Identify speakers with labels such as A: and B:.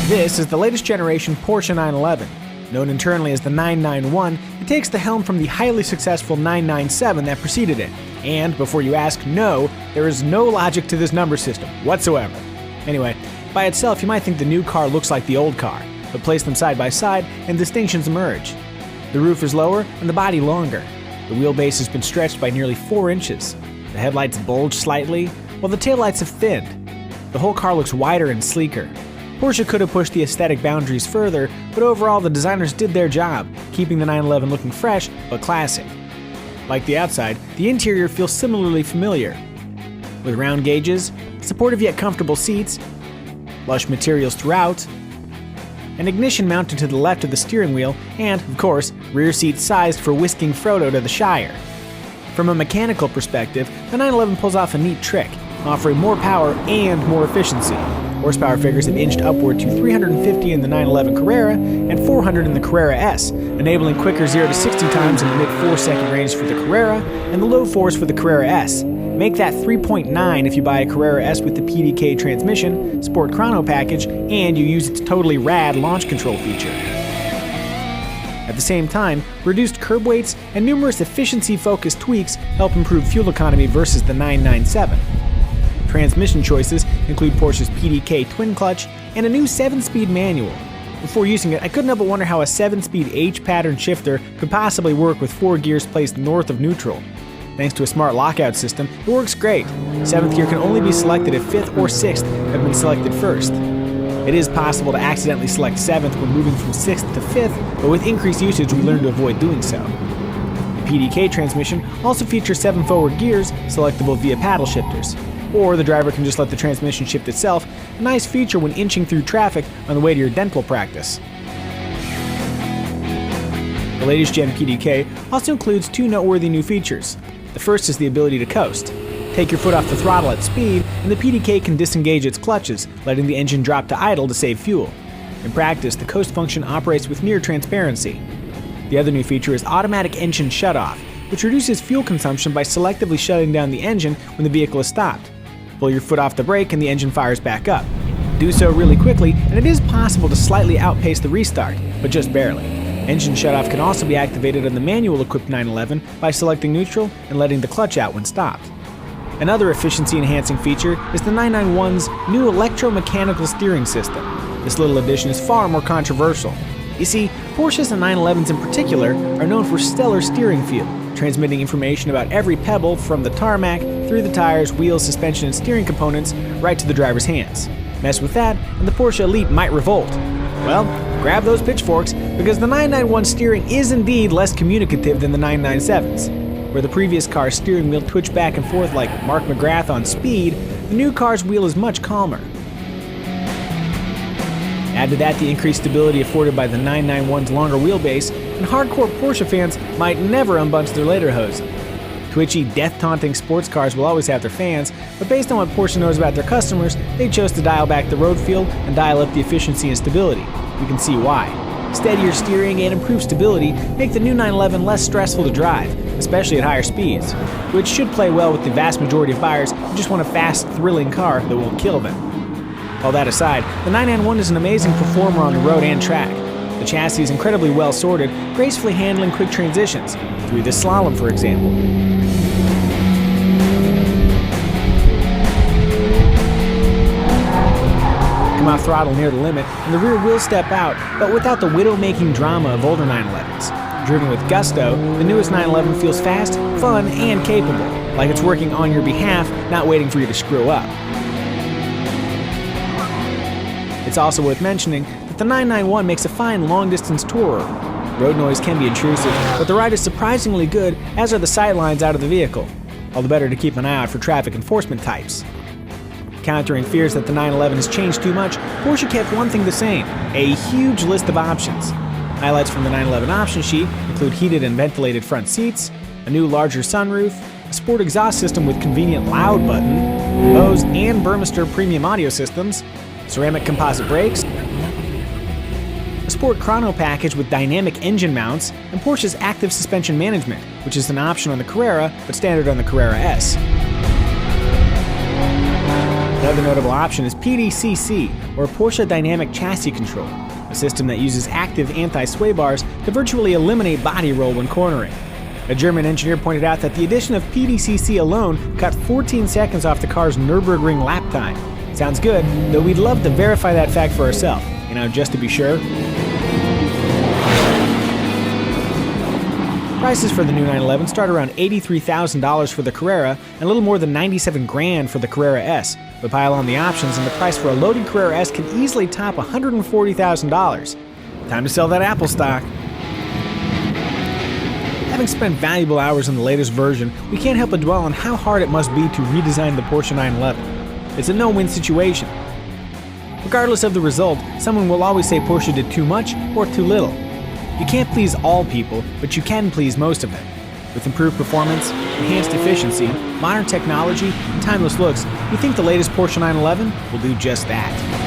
A: This is the latest generation Porsche 911. Known internally as the 991, it takes the helm from the highly successful 997 that preceded it. And, before you ask, no, there is no logic to this number system whatsoever. Anyway, by itself you might think the new car looks like the old car, but place them side by side and distinctions emerge. The roof is lower and the body longer. The wheelbase has been stretched by nearly 4 inches. The headlights bulge slightly, while the taillights have thinned. The whole car looks wider and sleeker. Porsche could have pushed the aesthetic boundaries further, but overall the designers did their job, keeping the 911 looking fresh but classic. Like the outside, the interior feels similarly familiar. With round gauges, supportive yet comfortable seats, lush materials throughout, an ignition mounted to the left of the steering wheel, and, of course, rear seats sized for whisking Frodo to the Shire. From a mechanical perspective, the 911 pulls off a neat trick, offering more power and more efficiency. Horsepower figures have inched upward to 350 in the 911 Carrera and 400 in the Carrera S, enabling quicker 0 to 60 times in the mid 4-second range for the Carrera and the low 4s for the Carrera S. Make that 3.9 if you buy a Carrera S with the Pdk Transmission, Sport Chrono package, and you use its totally rad launch control feature. At the same time, reduced curb weights and numerous efficiency-focused tweaks help improve fuel economy versus the 997. Transmission choices include Porsche's Pdk twin clutch and a new 7-speed manual. Before using it, I couldn't help but wonder how a 7-speed H-pattern shifter could possibly work with 4 gears placed north of neutral. Thanks to a smart lockout system, it works great. 7th gear can only be selected if 5th or 6th have been selected first. It is possible to accidentally select 7th when moving from 6th to 5th, but with increased usage we learn to avoid doing so. The Pdk transmission also features 7 forward gears, selectable via paddle shifters. Or the driver can just let the transmission shift itself, a nice feature when inching through traffic on the way to your dental practice. The latest gen Pdk also includes 2 noteworthy new features. The first is the ability to coast. Take your foot off the throttle at speed, and the Pdk can disengage its clutches, letting the engine drop to idle to save fuel. In practice, the coast function operates with near transparency. The other new feature is automatic engine shutoff, which reduces fuel consumption by selectively shutting down the engine when the vehicle is stopped. Pull your foot off the brake and the engine fires back up. Do so really quickly, and it is possible to slightly outpace the restart, but just barely. Engine shutoff can also be activated on the manual-equipped 911 by selecting neutral and letting the clutch out when stopped. Another efficiency-enhancing feature is the 991's new Electromechanical steering system. This little addition is far more controversial. You see, Porsches and 911s in particular are known for stellar steering feel, transmitting information about every pebble from the tarmac, through the tires, wheels, suspension, and steering components, right to the driver's hands. Mess with that, and the Porsche Elite might revolt. Well, grab those pitchforks, because the 991 steering is indeed less communicative than the 997's. Where the previous car's steering wheel twitched back and forth like Mark McGrath on Speed, the new car's wheel is much calmer. Add to that the increased stability afforded by the 991's longer wheelbase, and hardcore Porsche fans might never unbunch their lederhosen. Twitchy, death-taunting sports cars will always have their fans, but based on what Porsche knows about their customers, they chose to dial back the road feel and dial up the efficiency and stability. We can see why. Steadier steering and improved stability make the new 911 less stressful to drive, especially at higher speeds, which should play well with the vast majority of buyers who just want a fast, thrilling car that won't kill them. All that aside, the 991 is an amazing performer on the road and track. The chassis is incredibly well sorted, gracefully handling quick transitions, through this slalom for example. Come off throttle near the limit, and the rear will step out, but without the widow-making drama of older 911s. Driven with gusto, the newest 911 feels fast, fun, and capable, like it's working on your behalf, not waiting for you to screw up. It's also worth mentioning that the 991 makes a fine long-distance tourer. Road noise can be intrusive, but the ride is surprisingly good, as are the sightlines out of the vehicle. All the better to keep an eye out for traffic enforcement types. Countering fears that the 911 has changed too much, Porsche kept one thing the same: a huge list of options. Highlights from the 911 option sheet include heated and ventilated front seats, a new larger sunroof, a sport exhaust system with convenient loud button, Bose and Burmester premium audio systems, ceramic composite brakes, a Sport Chrono package with dynamic engine mounts, and Porsche's active suspension management, which is an option on the Carrera but standard on the Carrera S. Another notable option is PDCC, or Porsche Dynamic Chassis Control, a system that uses active anti-sway bars to virtually eliminate body roll when cornering. A German engineer pointed out that the addition of PDCC alone cut 14 seconds off the car's Nürburgring lap time. Sounds good, though we'd love to verify that fact for ourselves, just to be sure. Prices for the new 911 start around $83,000 for the Carrera and a little more than $97,000 for the Carrera S, but pile on the options and the price for a loaded Carrera S can easily top $140,000. Time to sell that Apple stock. Having spent valuable hours on the latest version, we can't help but dwell on how hard it must be to redesign the Porsche 911. It's a no-win situation. Regardless of the result, someone will always say Porsche did too much or too little. You can't please all people, but you can please most of them. With improved performance, enhanced efficiency, modern technology, and timeless looks, we think the latest Porsche 911 will do just that.